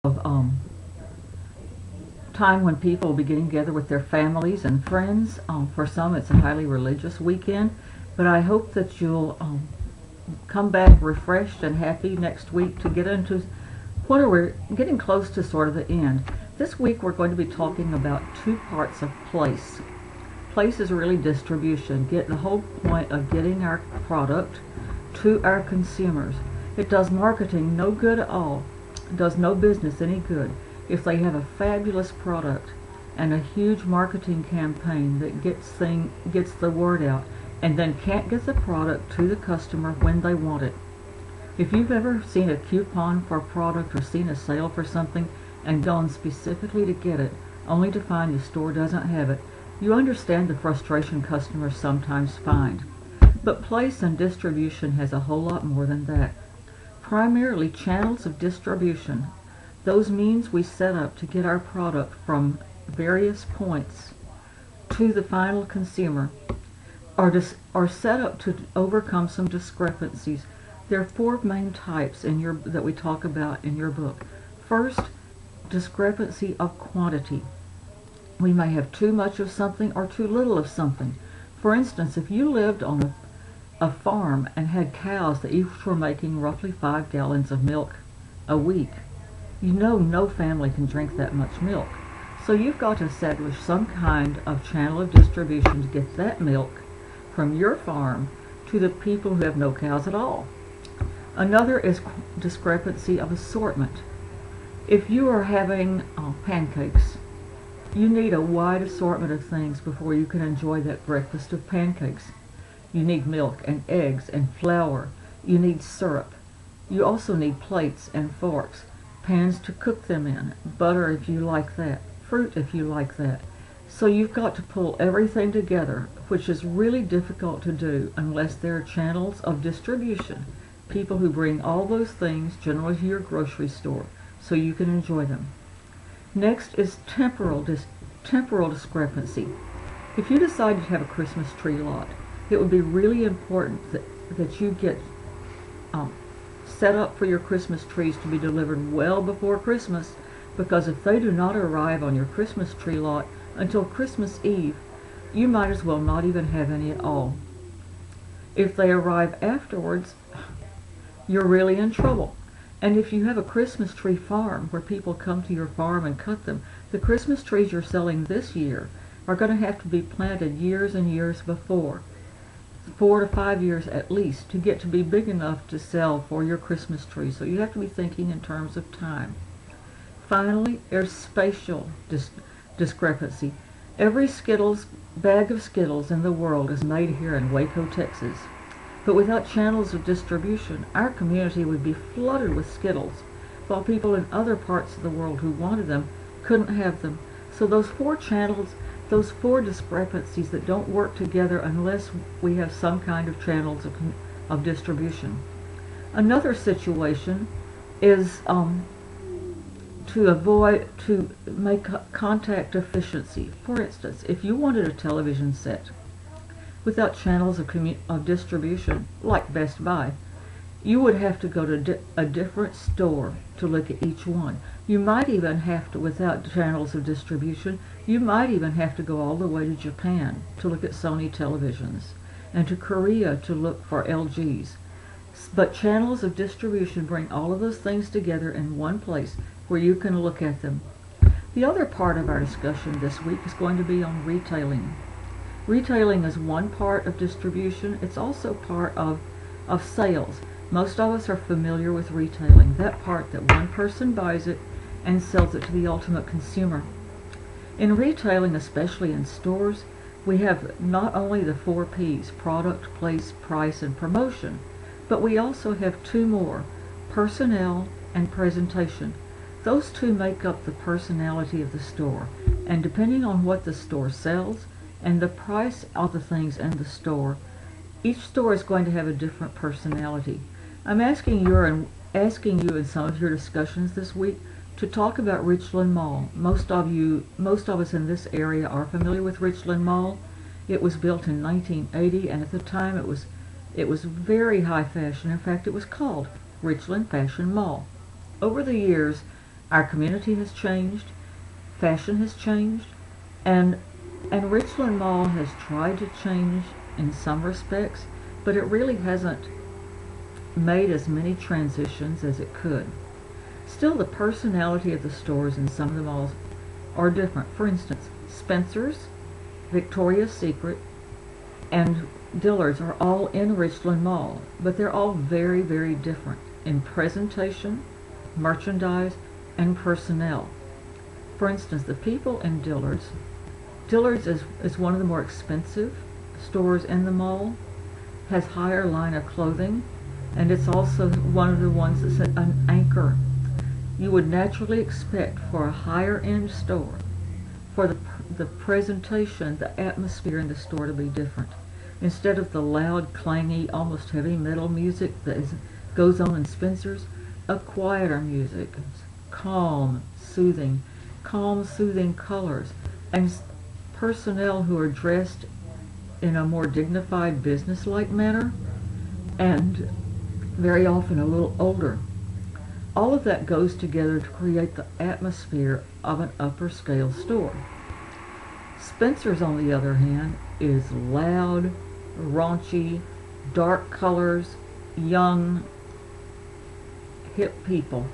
of time when people will be getting together with their families and friends. For some, it's a highly religious weekend, but I hope that you'll come back refreshed and happy next week to get into what are we getting close to sort of the end. This week we're going to be talking about two parts of place. Place is really distribution, get the whole point of getting our product to our consumers. It does marketing no good at all. It does no business any good if they have a fabulous product and a huge marketing campaign that gets the word out and then can't get the product to the customer when they want it. If you've ever seen a coupon for a product or seen a sale for something and gone specifically to get it only to find the store doesn't have it, you understand the frustration customers sometimes find. But place and distribution has a whole lot more than that. Primarily channels of distribution, those means we set up to get our product from various points to the final consumer, are set up to overcome some discrepancies. There are four main types that we talk about in your book. First, discrepancy of quantity. We may have too much of something or too little of something. For instance, if you lived on a farm and had cows that each were making roughly 5 gallons of milk a week, you know no family can drink that much milk. So you've got to establish some kind of channel of distribution to get that milk from your farm to the people who have no cows at all. Another is discrepancy of assortment. If you are having pancakes, you need a wide assortment of things before you can enjoy that breakfast of pancakes. You need milk and eggs and flour. You need syrup. You also need plates and forks, pans to cook them in, butter if you like that, fruit if you like that. So you've got to pull everything together, which is really difficult to do unless there are channels of distribution, people who bring all those things generally to your grocery store so you can enjoy them. Next is temporal discrepancy. If you decided to have a Christmas tree lot, it would be really important that you get set up for your Christmas trees to be delivered well before Christmas, because if they do not arrive on your Christmas tree lot until Christmas Eve, you might as well not even have any at all. If they arrive afterwards, you're really in trouble. And if you have a Christmas tree farm where people come to your farm and cut them, the Christmas trees you're selling this year are going to have to be planted years and years before, 4 to 5 years at least, to get to be big enough to sell for your Christmas tree. So you have to be thinking in terms of time. Finally, there's spatial discrepancy. Every bag of Skittles in the world is made here in Waco, Texas. But without channels of distribution, our community would be flooded with Skittles, while people in other parts of the world who wanted them couldn't have them. So those four channels, those four discrepancies that don't work together unless we have some kind of channels of distribution. Another situation is to make contact efficiency. For instance, if you wanted a television set without channels of distribution, like Best Buy, you would have to go to a different store to look at each one. You might even have to, without channels of distribution, you might even have to go all the way to Japan to look at Sony televisions and to Korea to look for LGs. But channels of distribution bring all of those things together in one place where you can look at them. The other part of our discussion this week is going to be on retailing. Retailing is one part of distribution. It's also part of sales. Most of us are familiar with retailing, that part that one person buys it and sells it to the ultimate consumer. In retailing, especially in stores, we have not only the 4 P's, product, place, price, and promotion, but we also have 2 more, personnel and presentation. Those 2 make up the personality of the store, and depending on what the store sells and the price of the things in the store, each store is going to have a different personality. I'm asking you in some of your discussions this week to talk about Richland Mall. Most of us in this area are familiar with Richland Mall. It was built in 1980, and at the time it was very high fashion. In fact, it was called Richland Fashion Mall. Over the years, Our community has changed, fashion has changed, and Richland Mall has tried to change in some respects, but it really hasn't made as many transitions as it could. Still, the personality of the stores in some of the malls are different. For instance, Spencer's, Victoria's Secret, and Dillard's are all in Richland Mall, but they're all very, very different in presentation, merchandise, and personnel. For instance, the people in Dillard's is one of the more expensive stores in the mall, has higher line of clothing, and it's also one of the ones that's an anchor. You would naturally expect for a higher end store for the presentation, the atmosphere in the store to be different. Instead of the loud, clangy, almost heavy metal music that goes on in Spencer's, a quieter music, calm, soothing colors, and personnel who are dressed in a more dignified, business-like manner, and very often a little older. All of that goes together to create the atmosphere of an upper scale store. Spencer's, on the other hand, is loud, raunchy, dark colors, young, hip people,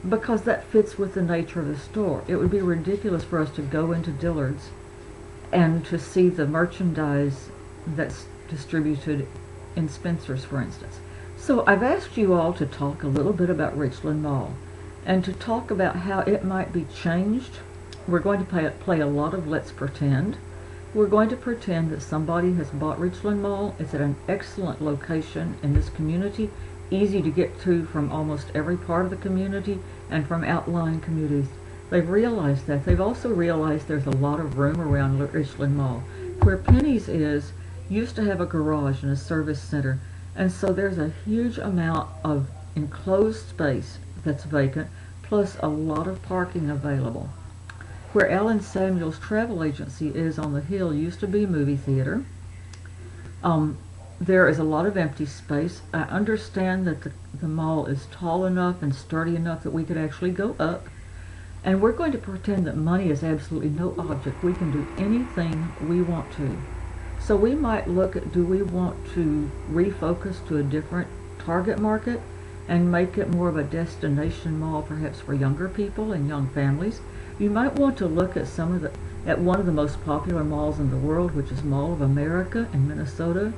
because that fits with the nature of the store. It would be ridiculous for us to go into Dillard's and to see the merchandise that's distributed in Spencer's, for instance. So I've asked you all to talk a little bit about Richland Mall and to talk about how it might be changed. We're going to play a lot of Let's Pretend. We're going to pretend that somebody has bought Richland Mall. It's at an excellent location in this community, easy to get to from almost every part of the community and from outlying communities. They've realized that. They've also realized there's a lot of room around Richland Mall. Where Penny's is used to have a garage and a service center, and so there's a huge amount of enclosed space that's vacant, plus a lot of parking available. Where Ellen Samuels Travel Agency is on the hill used to be a movie theater. There is a lot of empty space. I understand that the mall is tall enough and sturdy enough that we could actually go up. And we're going to pretend that money is absolutely no object. We can do anything we want to. So we might look at, do we want to refocus to a different target market and make it more of a destination mall, perhaps for younger people and young families? You might want to look at one of the most popular malls in the world, which is Mall of America in Minnesota.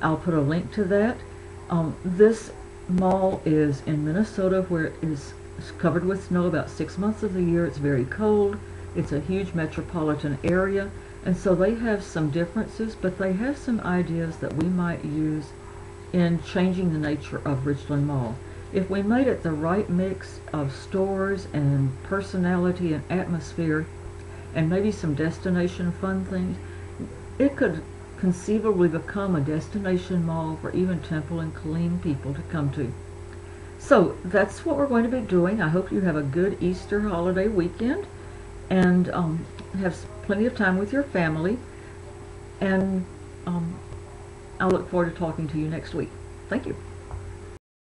I'll put a link to that. This mall is in Minnesota, where it is covered with snow about 6 months of the year. It's very cold. It's a huge metropolitan area, and so they have some differences, but they have some ideas that we might use in changing the nature of Richland Mall. If we made it the right mix of stores and personality and atmosphere and maybe some destination fun things, it could conceivably become a destination mall for even Temple and Killeen people to come to. So that's what we're going to be doing. I hope you have a good Easter holiday weekend and have plenty of time with your family. And I'll look forward to talking to you next week. Thank you.